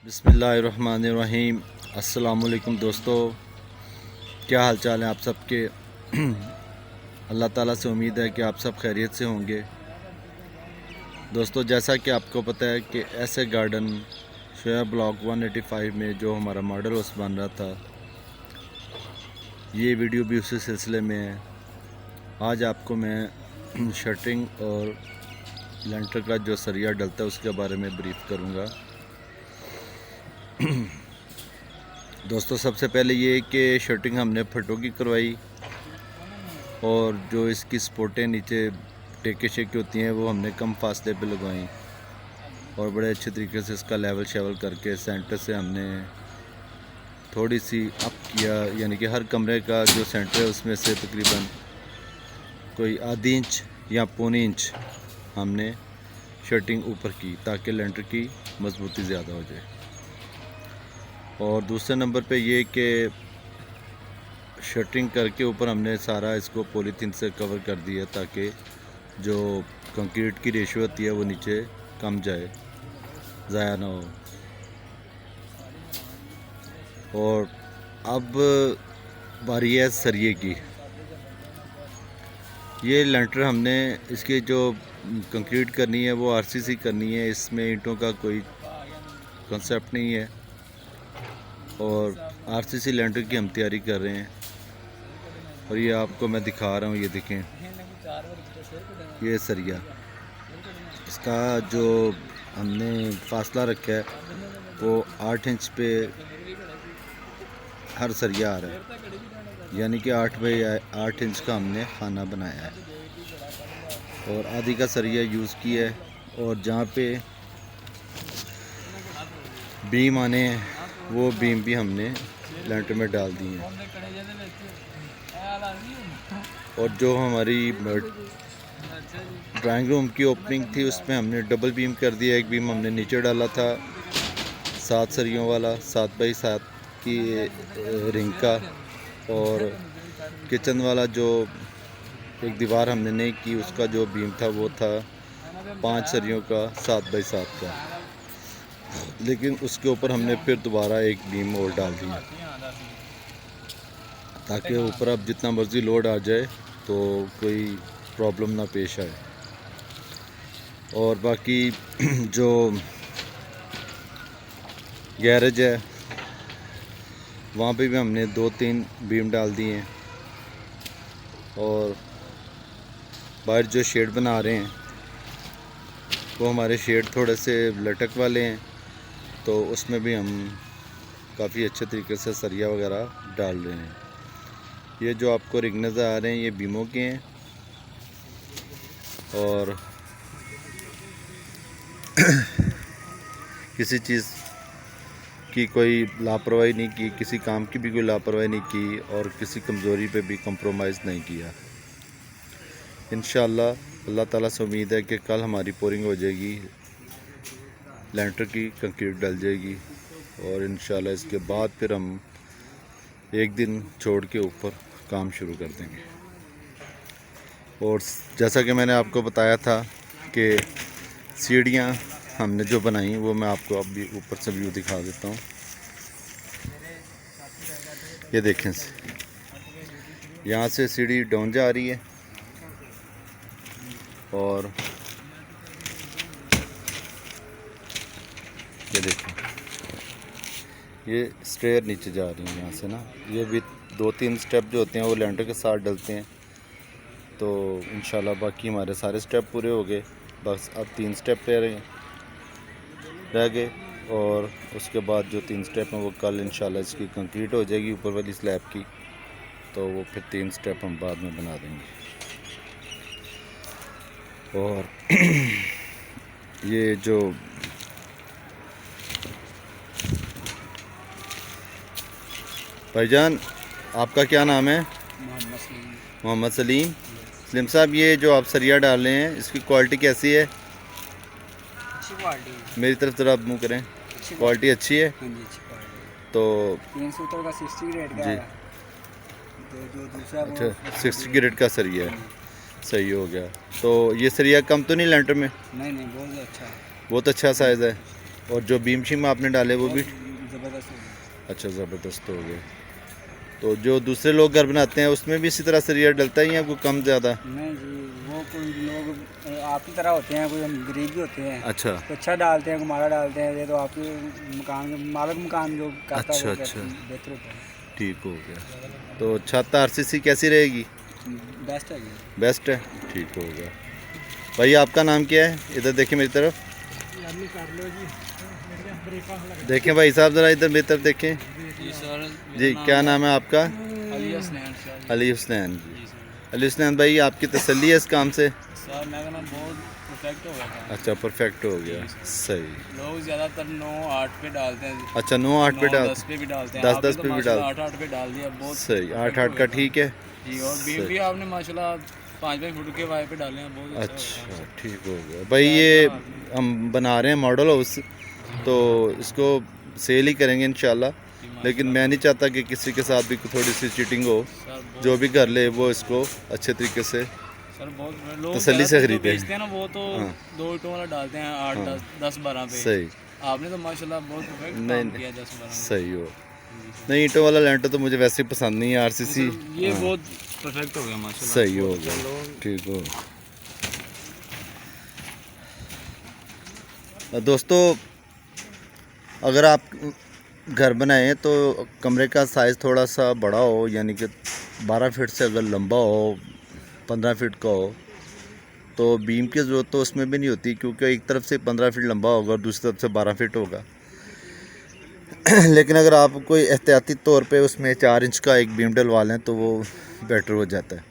बिस्मिल्लाहिर्रहमानिर्रहीम। अस्सलामुअलैकुम दोस्तों, क्या हाल चाल है आप सबके। अल्लाह ताला से उम्मीद है कि आप सब खैरियत से होंगे। दोस्तों, जैसा कि आपको पता है कि ऐसे गार्डन शोया ब्लॉक 185 में जो हमारा मॉडल हाउस बन रहा था, ये वीडियो भी उसी सिलसिले में है। आज आपको मैं शटरिंग और लेंटर का जो सरिया डलता है उसके बारे में ब्रीफ करूँगा। दोस्तों, सबसे पहले ये कि शटरिंग हमने फटों की करवाई और जो इसकी सपोर्टें नीचे टेके शेके होती हैं वो हमने कम फासले पे लगवाई और बड़े अच्छे तरीके से इसका लेवल शेवल करके सेंटर से हमने थोड़ी सी अप किया, यानी कि हर कमरे का जो सेंटर है उसमें से तकरीबन कोई आधी इंच या पौनी इंच हमने शटरिंग ऊपर की ताकि लेंटर की मजबूती ज़्यादा हो जाए। और दूसरे नंबर पे ये कि शटरिंग करके ऊपर हमने सारा इसको पॉलीथीन से कवर कर दिया ताकि जो कंक्रीट की रेशियो होती है वो नीचे कम जाए, ज़ाया ना हो। और अब बारी है सरिये की। ये लेंटर हमने इसकी जो कंक्रीट करनी है वो आरसीसी करनी है, इसमें ईंटों का कोई कंसेप्ट नहीं है और आरसीसी लेंटर की हम तैयारी कर रहे हैं। और ये आपको मैं दिखा रहा हूँ, ये देखें, ये सरिया, इसका जो हमने फासला रखा है वो 8 इंच पे हर सरिया आ रहा है, यानी कि 8 बाई 8 इंच का हमने खाना बनाया है और आधी का सरिया यूज़ किया है। और जहाँ पे बीम आने हैं वो बीम भी हमने लेंटर में डाल दी हैं। और जो हमारी ड्राइंग रूम की ओपनिंग थी उसमें हमने डबल बीम कर दिया। एक बीम हमने नीचे डाला था 7 सरियों वाला 7 बाई 7 की रिंग का, और किचन वाला जो एक दीवार हमने नहीं की उसका जो बीम था वो था 5 सरियों का 7 बाई 7 का, लेकिन उसके ऊपर हमने फिर दोबारा एक बीम और डाल दिया ताकि ऊपर अब जितना मर्ज़ी लोड आ जाए तो कोई प्रॉब्लम ना पेश आए। और बाकी जो गैरेज है वहाँ पे भी हमने 2-3 बीम डाल दिए हैं। और बाहर जो शेड बना रहे हैं वो हमारे शेड थोड़े से लटक वाले हैं, तो उसमें भी हम काफ़ी अच्छे तरीके से सरिया वगैरह डाल रहे हैं। ये जो आपको रिंग नज़र आ रहे हैं ये बीमों के हैं और किसी चीज़ की कोई लापरवाही नहीं की, किसी काम की भी कोई लापरवाही नहीं की और किसी कमज़ोरी पे भी कंप्रोमाइज़ नहीं किया। इंशाअल्लाह अल्लाह ताला से उम्मीद है कि कल हमारी पोरिंग हो जाएगी, लेंटर की कंक्रीट डल जाएगी और इंशाअल्लाह इसके बाद फिर हम एक दिन छोड़ के ऊपर काम शुरू कर देंगे। और जैसा कि मैंने आपको बताया था कि सीढ़ियाँ हमने जो बनाई वो मैं आपको अभी ऊपर से व्यू दिखा देता हूँ। ये देखें, यहाँ से सीढ़ी डाउन जा रही है और ये देखें ये स्टेयर नीचे जा रही है यहाँ से ना। ये भी 2-3 स्टेप जो होते हैं वो लेंटर के साथ डलते हैं, तो इंशाल्लाह बाकी हमारे सारे स्टेप पूरे हो गए। बस अब 3 स्टेप रह गए और उसके बाद जो 3 स्टेप हैं वो कल इंशाल्लाह इसकी कंक्रीट हो जाएगी ऊपर वाली स्लैब की, तो वो फिर 3 स्टेप हम बाद में बना देंगे। और ये जो भाईजान, आपका क्या नाम है? मोहम्मद सलीम। सलीम साहब, ये जो आप सरिया डाल रहे हैं इसकी क्वालिटी कैसी है? अच्छी क्वालिटी। मेरी तरफ ज़रा आप मुँह करें। क्वालिटी अच्छी है? हाँ जी, अच्छी क्वालिटी। तो 3 सूत्र का 60 ग्रेड का जी, है। जो दूसरा अच्छा 60 ग्रेड का सरिया है, सही हो गया। तो ये सरिया कम तो नहीं लेंटर में? नहीं बहुत अच्छा है। बहुत अच्छा साइज़ है। और जो बीम शीम आपने डाले वो भी ज़बरदस्त हो गया। अच्छा ज़बरदस्त हो गए। तो जो दूसरे लोग घर बनाते हैं उसमें भी इसी तरह सरिया डलता ही है, कोई कम ज़्यादा? नहीं जी, वो कोई लोग आपकी तरह होते हैं, कोई हम गरीब भी होते हैं, अच्छा तो अच्छा डालते हैं, माड़ा डालते हैं। ये तो आपके मकान मालिक मकान जो करता है वो अच्छा। बेहतर होता है। ठीक हो गया। तो छत आरसीसी कैसी रहेगी? बेस्ट है ये। बेस्ट है। ठीक हो गया। भाई आपका नाम क्या है? इधर देखिए मेरी तरफ। देखें भाई साहब, ज़रा इधर मेरी तरफ देखें जी सर, जी। क्या नाम है आपका? अली हसनैन सर। अली हुसनैन जी। जी सर। अली हुसनैन भाई, आपकी तसल्ली है इस काम से? सर मैं कहना बहुत परफेक्ट हो गया था। अच्छा परफेक्ट हो गया, सही। लोग ज़्यादातर 9-8 पे डालते हैं, अच्छा 9-8 पे डाल 10 पे भी डालते हैं। 10-10 आपने पे तो भी डाल 8-8 पे डाल दिया, बहुत सही। perfect 8-8 हो का गया था। ठीक है जी, और बीम भी आपने माशाल्लाह 5-5 फुट के वायर पे डाले हैं, बहुत अच्छा हो अच्छा ठीक हो गया भाई। ये हम बना रहे हैं मॉडल हाउस, तो इसको सेल ही करेंगे इंशाल्लाह, लेकिन मैं नहीं चाहता कि किसी के साथ भी थोड़ी सी चीटिंग हो। गया सर। जो भी घर ले वो इसको अच्छे तरीके से सर बहुत लोग तसल्ली से ज़्यादातर जो खरीदे। बेचते हैं ना, वो तो हाँ 2 ईंटों वाला डालते हैं 8 10 12 पे। सही। आपने तो माशाल्लाह बहुत परफेक्ट नहीं काम किया 10 12 सही हो। नहीं ईंटों वाला लेंटर तो मुझे वैसे ही पसंद नहीं है, आरसीसी। में। ये बहुत परफेक्ट हो गया माशाल्लाह। सही हो गया, ठीक हो। दोस्तों अगर आप घर बनाएं तो कमरे का साइज़ थोड़ा सा बड़ा हो, यानी कि 12 फीट से अगर लंबा हो, 15 फीट का हो, तो बीम की ज़रूरत तो उसमें भी नहीं होती, क्योंकि एक तरफ से 15 फीट लंबा होगा और दूसरी तरफ से 12 फीट होगा। लेकिन अगर आप कोई एहतियाती तौर पे उसमें 4 इंच का एक बीम डलवा लें तो वो बेटर हो जाता है।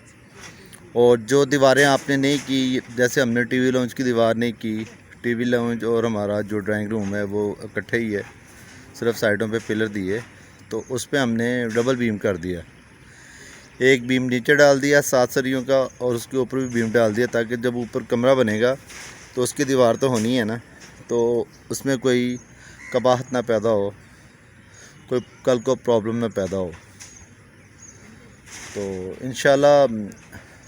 और जो दीवारें आपने नहीं की, जैसे हमने टीवी लाउंज की दीवार नहीं की, टीवी लाउंज और हमारा जो ड्राइंग रूम है वो इकट्ठे ही है, सिर्फ साइडों पे पिलर दिए, तो उस पे हमने डबल बीम कर दिया। एक बीम नीचे डाल दिया 7 सरियों का और उसके ऊपर भी बीम डाल दिया, ताकि जब ऊपर कमरा बनेगा तो उसकी दीवार तो होनी है ना, तो उसमें कोई कबाहत ना पैदा हो, कोई कल को प्रॉब्लम ना पैदा हो। तो इंशाल्लाह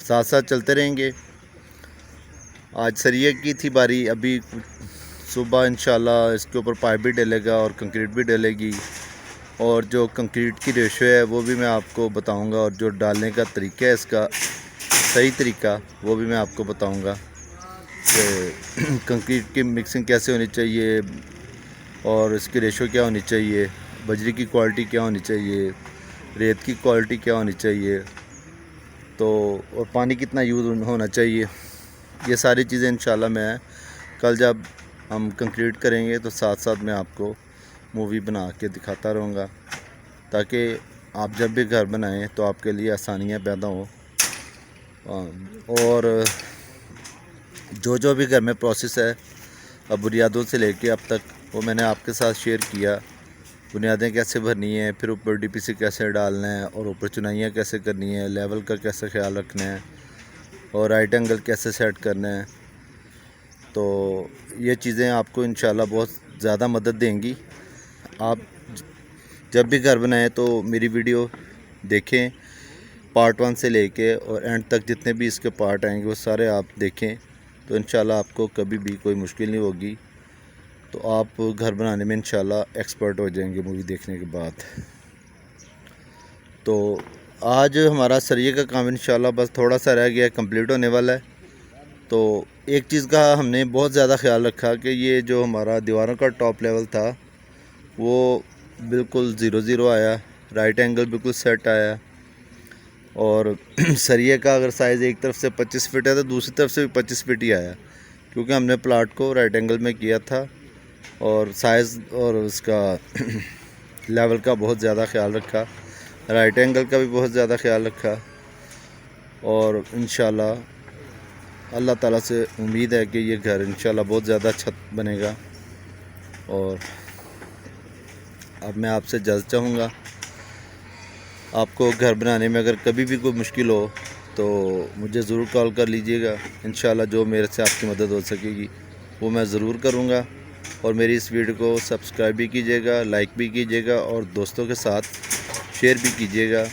साथ साथ चलते रहेंगे। आज सरिये की थी बारी, अभी सुबह इंशाल्लाह इसके ऊपर पाइप भी डलेगा और कंक्रीट भी डलेगी, और जो कंक्रीट की रेशो है वो भी मैं आपको बताऊंगा, और जो डालने का तरीका है इसका सही तरीका वो भी मैं आपको बताऊंगा कि कंक्रीट की मिक्सिंग कैसे होनी चाहिए और इसकी रेशो क्या होनी चाहिए, बजरी की क्वालिटी क्या होनी चाहिए, रेत की क्वालिटी क्या होनी चाहिए, तो और पानी कितना यूज़ होना चाहिए। ये सारी चीज़ें इंशाल्लाह मैं कल जब हम कंक्रीट करेंगे तो साथ साथ मैं आपको मूवी बना के दिखाता रहूँगा, ताकि आप जब भी घर बनाएं तो आपके लिए आसानियाँ पैदा हों। और जो भी घर में प्रोसेस है, अब बुनियादों से लेके अब तक, वो मैंने आपके साथ शेयर किया। बुनियादें कैसे भरनी है, फिर ऊपर डीपीसी कैसे डालना है, और ऊपर चुनाइयाँ कैसे करनी है, लेवल का कैसे ख्याल रखना है, और राइट एंगल कैसे सेट करना है। तो ये चीज़ें आपको इंशाल्लाह बहुत ज़्यादा मदद देंगी। आप जब भी घर बनाएं तो मेरी वीडियो देखें, पार्ट 1 से लेके और एंड तक जितने भी इसके पार्ट आएंगे वो सारे आप देखें, तो इंशाल्लाह आपको कभी भी कोई मुश्किल नहीं होगी। तो आप घर बनाने में इंशाल्लाह एक्सपर्ट हो जाएंगे मूवी देखने के बाद। तो आज हमारा सरिये का काम इंशाल्लाह बस थोड़ा सा रह गया, कंप्लीट होने वाला है। तो एक चीज़ का हमने बहुत ज़्यादा ख्याल रखा कि ये जो हमारा दीवारों का टॉप लेवल था वो बिल्कुल 0-0 आया, राइट एंगल बिल्कुल सेट आया, और सरिये का अगर साइज़ एक तरफ से 25 फीट है तो दूसरी तरफ से भी 25 फीट ही आया, क्योंकि हमने प्लाट को राइट एंगल में किया था, और साइज़ और उसका लेवल का बहुत ज़्यादा ख्याल रखा, राइट एंगल का भी बहुत ज़्यादा ख्याल रखा। और इंशाल्लाह अल्लाह ताला से उम्मीद है कि ये घर इंशाल्लाह बहुत ज़्यादा अच्छा बनेगा। और अब मैं आपसे जल्द चाहूँगा, आपको घर बनाने में अगर कभी भी कोई मुश्किल हो तो मुझे ज़रूर कॉल कर लीजिएगा। इंशाल्लाह जो मेरे से आपकी मदद हो सकेगी वो मैं ज़रूर करूँगा। और मेरी इस वीडियो को सब्सक्राइब भी कीजिएगा, लाइक भी कीजिएगा, और दोस्तों के साथ शेयर भी कीजिएगा,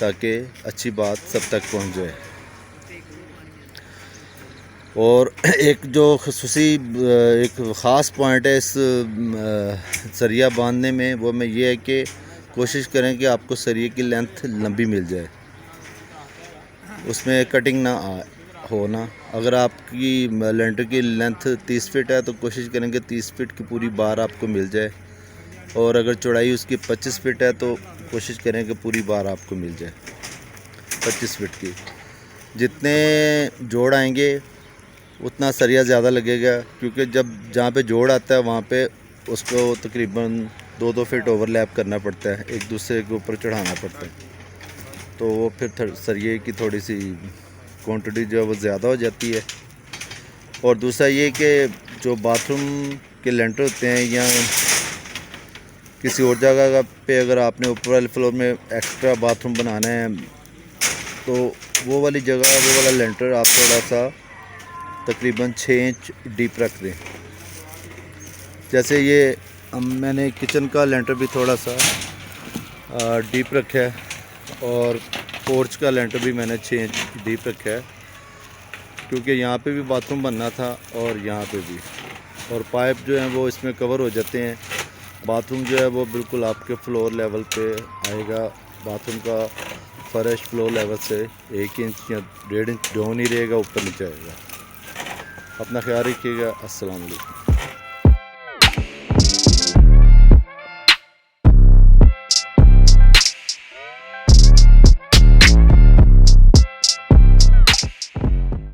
ताकि अच्छी बात सब तक पहुँच जाए। और एक जो खसूसी एक ख़ास पॉइंट है इस सरिया बांधने में, वो में ये है कि कोशिश करें कि आपको सरिये की लेंथ लंबी मिल जाए, उसमें कटिंग ना हो ना। अगर आपकी लेंटर की लेंथ 30 फीट है तो कोशिश करें कि 30 फीट की पूरी बार आपको मिल जाए, और अगर चौड़ाई उसकी 25 फीट है तो कोशिश करें कि पूरी बार आपको मिल जाए 25 फीट की। जितने जोड़ आएंगे उतना सरिया ज़्यादा लगेगा, क्योंकि जहाँ पे जोड़ आता है वहाँ पे उसको तकरीबन 2-2 फीट ओवरलैप करना पड़ता है, एक दूसरे के ऊपर चढ़ाना पड़ता है, तो वो फिर सरिये की थोड़ी सी क्वांटिटी जो है वो ज़्यादा हो जाती है। और दूसरा ये कि जो बाथरूम के लेंटर होते हैं या किसी और जगह पे अगर आपने ऊपर वाले फ्लोर में एक्स्ट्रा बाथरूम बनाना है तो वो वाली जगह, वो वाला लेंटर आप थोड़ा सा तकरीबन 6 इंच डीप रख दें। जैसे ये मैंने किचन का लेंटर भी थोड़ा सा डीप रखा है, और पोर्च का लेंटर भी मैंने 6 इंच डीप रखा है, क्योंकि यहाँ पे भी बाथरूम बनना था और यहाँ पे भी, और पाइप जो हैं वो इसमें कवर हो जाते हैं। बाथरूम जो है वो बिल्कुल आपके फ्लोर लेवल पे आएगा, बाथरूम का फर्श फ्लोर लेवल से 1 इंच या 1.5 इंच डाउन ही रहेगा, ऊपर नीचे आएगा। अपना ख्याल रखिएगा। अस्सलाम वालेकुम।